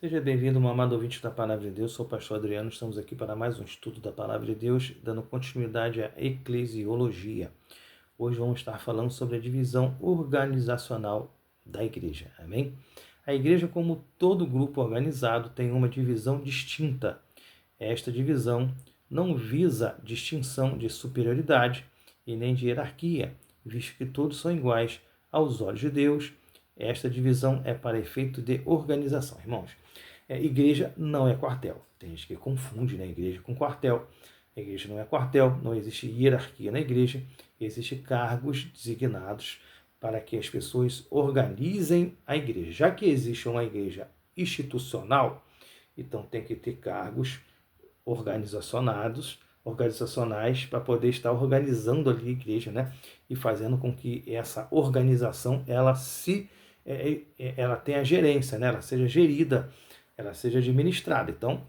Seja bem-vindo, meu amado ouvinte da Palavra de Deus. Sou o pastor Adriano. Estamos aqui para mais um estudo da Palavra de Deus, dando continuidade à eclesiologia. Hoje vamos estar falando sobre a divisão organizacional da igreja. Amém? A igreja, como todo grupo organizado, tem uma divisão distinta. Esta divisão não visa distinção de superioridade e nem de hierarquia, visto que todos são iguais aos olhos de Deus. Esta divisão é para efeito de organização, irmãos. Igreja não é quartel. Tem gente que confunde, né, igreja com quartel. A igreja não é quartel, não existe hierarquia na igreja, existem cargos designados para que as pessoas organizem a igreja. Já que existe uma igreja institucional, então tem que ter cargos organizacionais para poder estar organizando ali a igreja, né? E fazendo com que essa organização ela tenha gerência, né? Ela seja gerida, ela seja administrada. Então,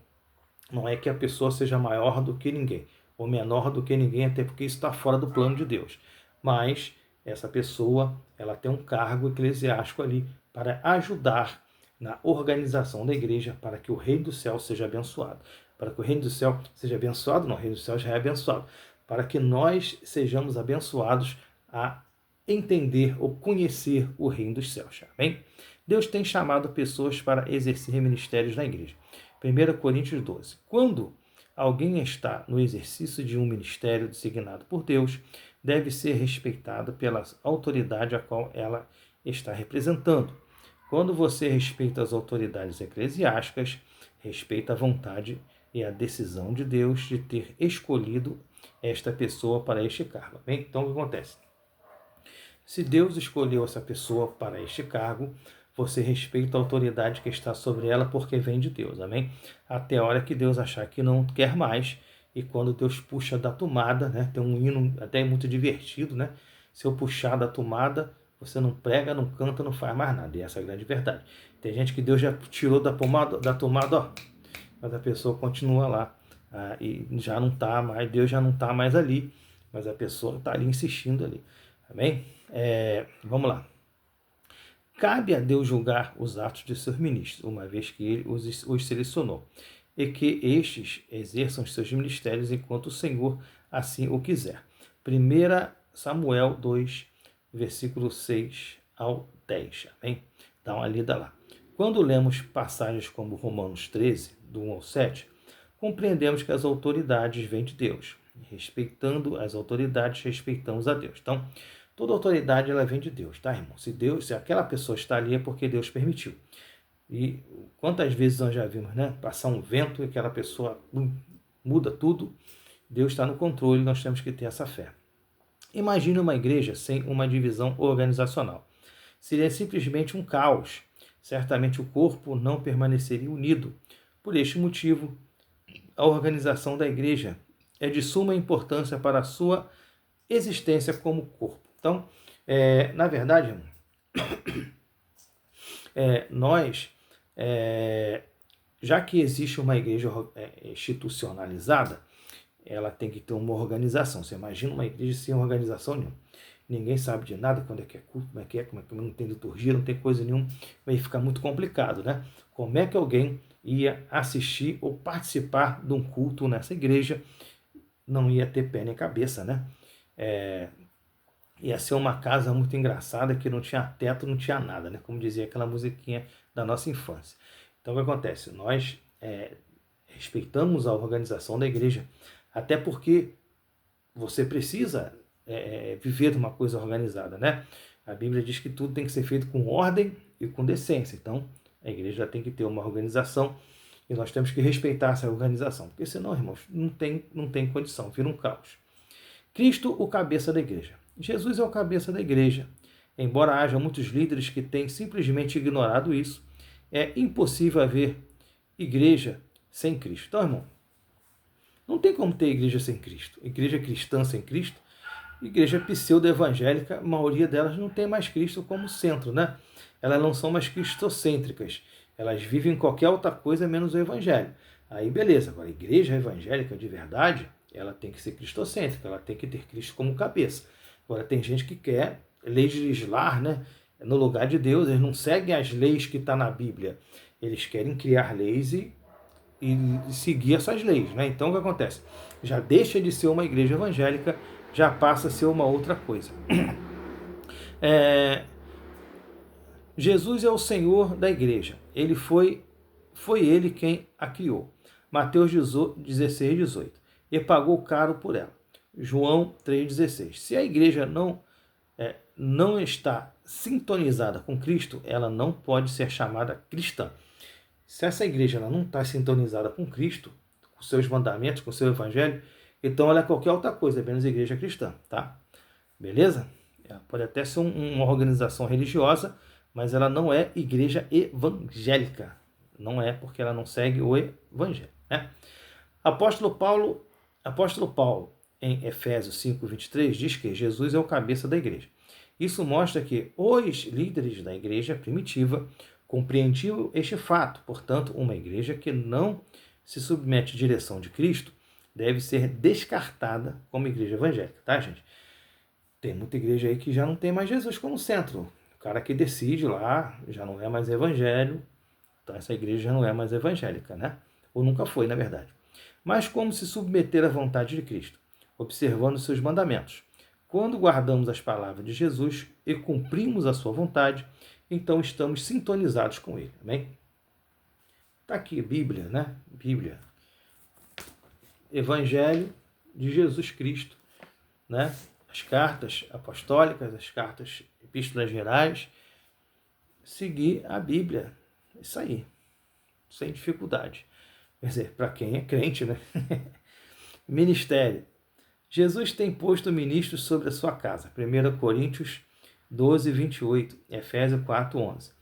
não é que a pessoa seja maior do que ninguém ou menor do que ninguém, até porque isso está fora do plano de Deus. Mas essa pessoa, ela tem um cargo eclesiástico ali para ajudar na organização da igreja, para que o reino do céu seja abençoado. Para que o reino do céu seja abençoado, não, o reino do céu já é abençoado. Para que nós sejamos abençoados a entender ou conhecer o reino dos céus. Amém? Deus tem chamado pessoas para exercer ministérios na igreja. 1 Coríntios 12. Quando alguém está no exercício de um ministério designado por Deus, deve ser respeitado pela autoridade a qual ela está representando. Quando você respeita as autoridades eclesiásticas, respeita a vontade e a decisão de Deus de ter escolhido esta pessoa para este cargo. Bem, então o que acontece? Se Deus escolheu essa pessoa para este cargo, você respeita a autoridade que está sobre ela porque vem de Deus, amém? Até a hora que Deus achar que não quer mais, e quando Deus puxa da tomada, né? Tem um hino até muito divertido, né? Se eu puxar da tomada, você não prega, não canta, não faz mais nada, e essa é a grande verdade. Tem gente que Deus já tirou da tomada, ó, mas a pessoa continua lá, e já não está mais, Deus já não está mais ali, mas a pessoa está ali insistindo ali, amém? Vamos lá. Cabe a Deus julgar os atos de seus ministros, uma vez que ele os selecionou, e que estes exerçam os seus ministérios enquanto o Senhor assim o quiser. 1 Samuel 2, versículo 6 ao 10. Amém? Dá uma lida lá. Quando lemos passagens como Romanos 13, do 1 ao 7, compreendemos que as autoridades vêm de Deus. Respeitando as autoridades, respeitamos a Deus. Então, toda autoridade ela vem de Deus, tá, irmão? Se aquela pessoa está ali é porque Deus permitiu. E quantas vezes nós já vimos, né? Passar um vento e aquela pessoa muda tudo. Deus está no controle, nós temos que ter essa fé. Imagine uma igreja sem uma divisão organizacional. Seria simplesmente um caos. Certamente o corpo não permaneceria unido. Por este motivo, a organização da igreja é de suma importância para a sua existência como corpo. Então, na verdade, nós, já que existe uma igreja institucionalizada, ela tem que ter uma organização. Você imagina uma igreja sem organização nenhuma. Ninguém sabe de nada, quando é que é culto, como é que não tem liturgia, não tem coisa nenhuma, vai ficar muito complicado, né? Como é que alguém ia assistir ou participar de um culto nessa igreja? Não ia ter pé nem cabeça, né? Ia ser uma casa muito engraçada, que não tinha teto, não tinha nada, né? Como dizia aquela musiquinha da nossa infância. Então o que acontece? Nós respeitamos a organização da igreja, até porque você precisa viver de uma coisa organizada, né? A Bíblia diz que tudo tem que ser feito com ordem e com decência. Então, a igreja tem que ter uma organização e nós temos que respeitar essa organização, porque senão, irmãos, não tem condição, vira um caos. Cristo, o cabeça da igreja. Jesus é o cabeça da igreja. Embora haja muitos líderes que têm simplesmente ignorado isso, é impossível haver igreja sem Cristo. Então, irmão, não tem como ter igreja sem Cristo. Igreja cristã sem Cristo, igreja pseudo-evangélica, a maioria delas não tem mais Cristo como centro, né? Elas não são mais cristocêntricas. Elas vivem qualquer outra coisa menos o evangelho. Aí beleza, agora a igreja evangélica de verdade, ela tem que ser cristocêntrica, ela tem que ter Cristo como cabeça. Agora tem gente que quer legislar, né, no lugar de Deus, eles não seguem as leis que estão na Bíblia. Eles querem criar leis e seguir essas leis, né? Então o que acontece? Já deixa de ser uma igreja evangélica, já passa a ser uma outra coisa. Jesus é o Senhor da igreja. Foi ele quem a criou. Mateus 16, 18. E pagou caro por ela. João 3,16. Se a igreja não está sintonizada com Cristo, ela não pode ser chamada cristã. Se essa igreja ela não está sintonizada com Cristo, com seus mandamentos, com seu evangelho, então ela é qualquer outra coisa, menos igreja cristã, tá? Beleza? Ela pode até ser uma organização religiosa, mas ela não é igreja evangélica. Não é, porque ela não segue o evangelho, né? Apóstolo Paulo, em Efésios 5:23, diz que Jesus é o cabeça da igreja. Isso mostra que os líderes da igreja primitiva compreendiam este fato. Portanto, uma igreja que não se submete à direção de Cristo deve ser descartada como igreja evangélica, tá, gente? Tem muita igreja aí que já não tem mais Jesus como centro. O cara que decide lá já não é mais evangelho. Então essa igreja já não é mais evangélica, né? Ou nunca foi, na verdade. Mas como se submeter à vontade de Cristo? Observando seus mandamentos. Quando guardamos as palavras de Jesus e cumprimos a sua vontade, então estamos sintonizados com ele. Amém? Está aqui Bíblia, né? Bíblia. Evangelho de Jesus Cristo, né? As cartas apostólicas, as cartas epístolas gerais. Seguir a Bíblia. Isso aí. Sem dificuldade. Quer dizer, para quem é crente, né? Ministério. Jesus tem posto ministros sobre a sua casa. 1 Coríntios 12, 28. Efésios 4, 11.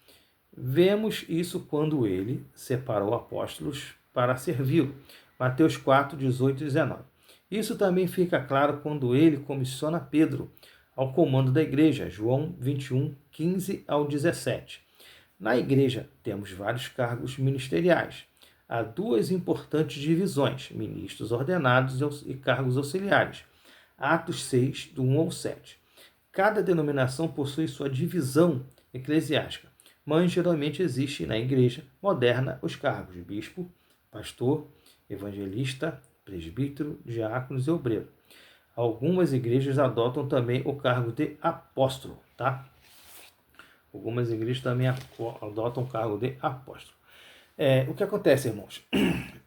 Vemos isso quando ele separou apóstolos para servi-lo. Mateus 4, 18 e 19. Isso também fica claro quando ele comissiona Pedro ao comando da igreja. João 21, 15 ao 17. Na igreja temos vários cargos ministeriais. Há duas importantes divisões, ministros ordenados e cargos auxiliares. Atos 6, do 1 ao 7. Cada denominação possui sua divisão eclesiástica, mas geralmente existe na igreja moderna os cargos de bispo, pastor, evangelista, presbítero, diáconos e obreiro. Algumas igrejas adotam também o cargo de apóstolo, tá? Algumas igrejas também adotam o cargo de apóstolo. O que acontece, irmãos?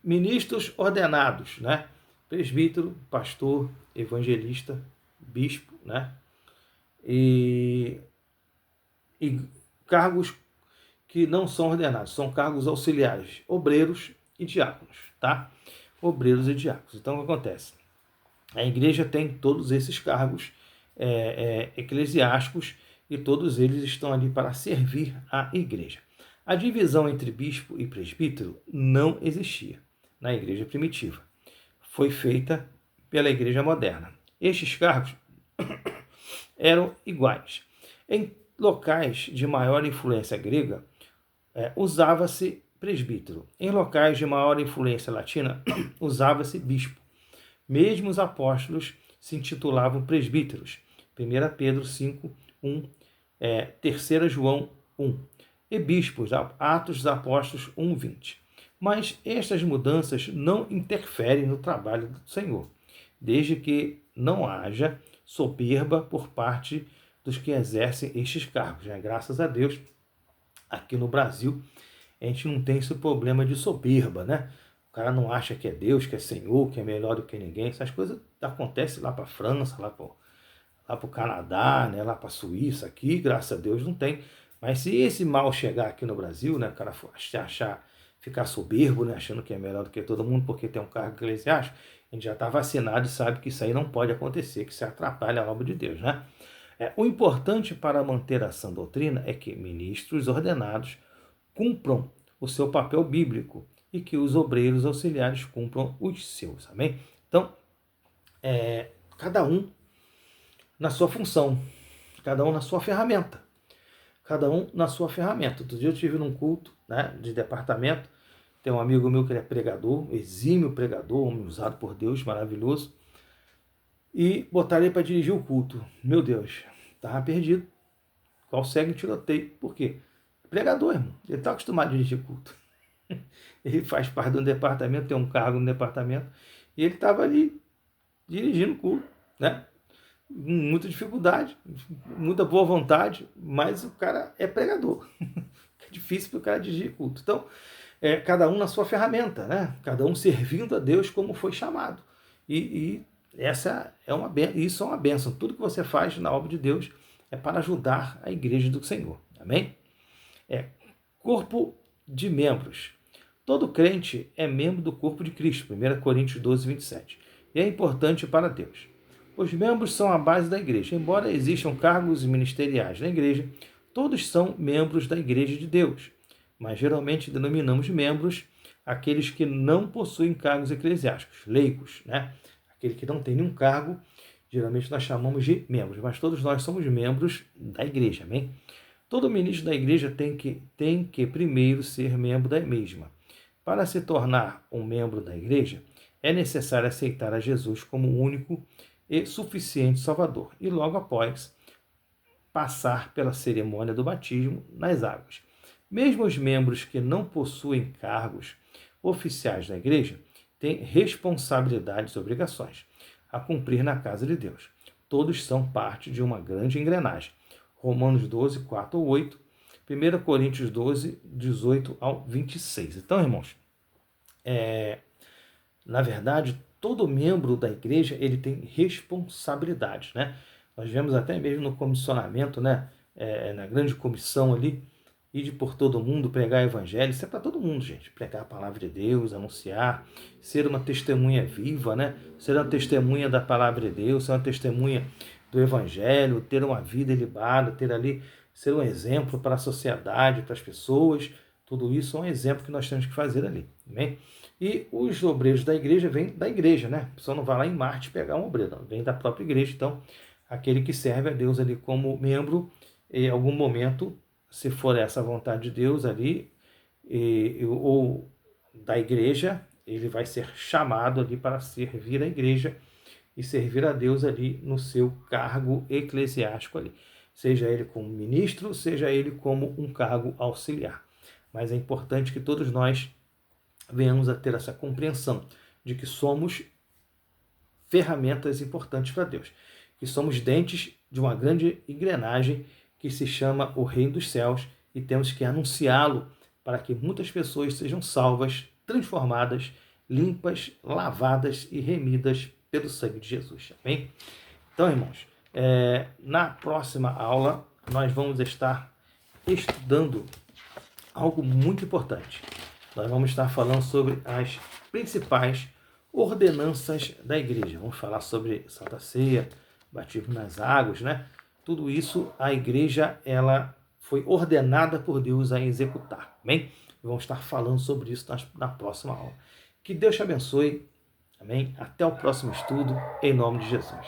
Ministros ordenados, né? Presbítero, pastor, evangelista, bispo, né? E cargos que não são ordenados, são cargos auxiliares, obreiros e diáconos, tá? Obreiros e diáconos. Então, o que acontece? A igreja tem todos esses cargos eclesiásticos e todos eles estão ali para servir a igreja. A divisão entre bispo e presbítero não existia na igreja primitiva. Foi feita pela igreja moderna. Estes cargos eram iguais. Em locais de maior influência grega, usava-se presbítero. Em locais de maior influência latina, usava-se bispo. Mesmo os apóstolos se intitulavam presbíteros. 1 Pedro 5, 1, 3 João 1. E bispos, Atos dos Apóstolos 1, 20. Mas estas mudanças não interferem no trabalho do Senhor, desde que não haja soberba por parte dos que exercem estes cargos. Graças a Deus, aqui no Brasil, a gente não tem esse problema de soberba, né? O cara não acha que é Deus, que é Senhor, que é melhor do que ninguém. Essas coisas acontecem lá para a França, lá para o Canadá, né? Lá para a Suíça. Aqui, graças a Deus, não tem. Mas se esse mal chegar aqui no Brasil, né? O cara ficar soberbo, né? Achando que é melhor do que todo mundo porque tem um cargo eclesiástico, a gente já está vacinado e sabe que isso aí não pode acontecer, que isso atrapalha a obra de Deus, né? O importante para manter a sã doutrina é que ministros ordenados cumpram o seu papel bíblico e que os obreiros auxiliares cumpram os seus, amém? Então, cada um na sua função, cada um na sua ferramenta, cada um na sua ferramenta. Outro dia eu estive num culto, né, de departamento, tem um amigo meu que ele é pregador, exímio pregador, homem usado por Deus, maravilhoso, e botaram ele para dirigir o culto. Meu Deus, estava perdido. Qual segue o tiroteio? Por quê? Pregador, irmão. Ele está acostumado a dirigir culto. Ele faz parte de um departamento, tem um cargo no departamento, e ele estava ali dirigindo o culto, né? Muita dificuldade, muita boa vontade, mas o cara é pregador. É difícil para o cara dirigir culto. Então, cada um na sua ferramenta, né? Cada um servindo a Deus como foi chamado. E essa é uma isso é uma bênção. Tudo que você faz na obra de Deus é para ajudar a igreja do Senhor. Amém? Corpo de membros. Todo crente é membro do corpo de Cristo. 1 Coríntios 12, 27. E é importante para Deus. Os membros são a base da igreja. Embora existam cargos ministeriais na igreja, todos são membros da igreja de Deus. Mas geralmente denominamos membros aqueles que não possuem cargos eclesiásticos, leigos, né? Aquele que não tem nenhum cargo, geralmente nós chamamos de membros, mas todos nós somos membros da igreja, amém? Todo ministro da igreja tem que primeiro ser membro da mesma. Para se tornar um membro da igreja, é necessário aceitar a Jesus como o único e suficiente Salvador, e logo após passar pela cerimônia do batismo nas águas. Mesmo os membros que não possuem cargos oficiais da igreja têm responsabilidades e obrigações a cumprir na casa de Deus. Todos são parte de uma grande engrenagem. Romanos 12, 4 ao 8, 1 Coríntios 12, 18 ao 26. Então, irmãos, na verdade, todo membro da igreja ele tem responsabilidades, né? Nós vemos até mesmo no comissionamento, né? Na grande comissão ali, ide por todo mundo, pregar o evangelho. Isso é para todo mundo, gente. Pregar a palavra de Deus, anunciar, ser uma testemunha viva, né? Ser uma testemunha da palavra de Deus, ser uma testemunha do evangelho, ter uma vida ilibada, ter ali, ser um exemplo para a sociedade, para as pessoas. Tudo isso é um exemplo que nós temos que fazer ali, amém? E os obreiros da igreja vêm da igreja, né? A pessoa não vai lá em Marte pegar um obreiro, não. Vem da própria igreja. Então, aquele que serve a Deus ali como membro, em algum momento, se for essa a vontade de Deus ali, ou da igreja, ele vai ser chamado ali para servir a igreja e servir a Deus ali no seu cargo eclesiástico ali. Seja ele como ministro, seja ele como um cargo auxiliar. Mas é importante que todos nós venhamos a ter essa compreensão de que somos ferramentas importantes para Deus, que somos dentes de uma grande engrenagem que se chama o Reino dos Céus e temos que anunciá-lo para que muitas pessoas sejam salvas, transformadas, limpas, lavadas e remidas pelo sangue de Jesus. Amém? Então, irmãos, na próxima aula nós vamos estar estudando algo muito importante. Nós vamos estar falando sobre as principais ordenanças da igreja. Vamos falar sobre Santa Ceia, batismo nas águas, né? Tudo isso a igreja ela foi ordenada por Deus a executar. Amém? Vamos estar falando sobre isso na próxima aula. Que Deus te abençoe. Amém? Até o próximo estudo, em nome de Jesus.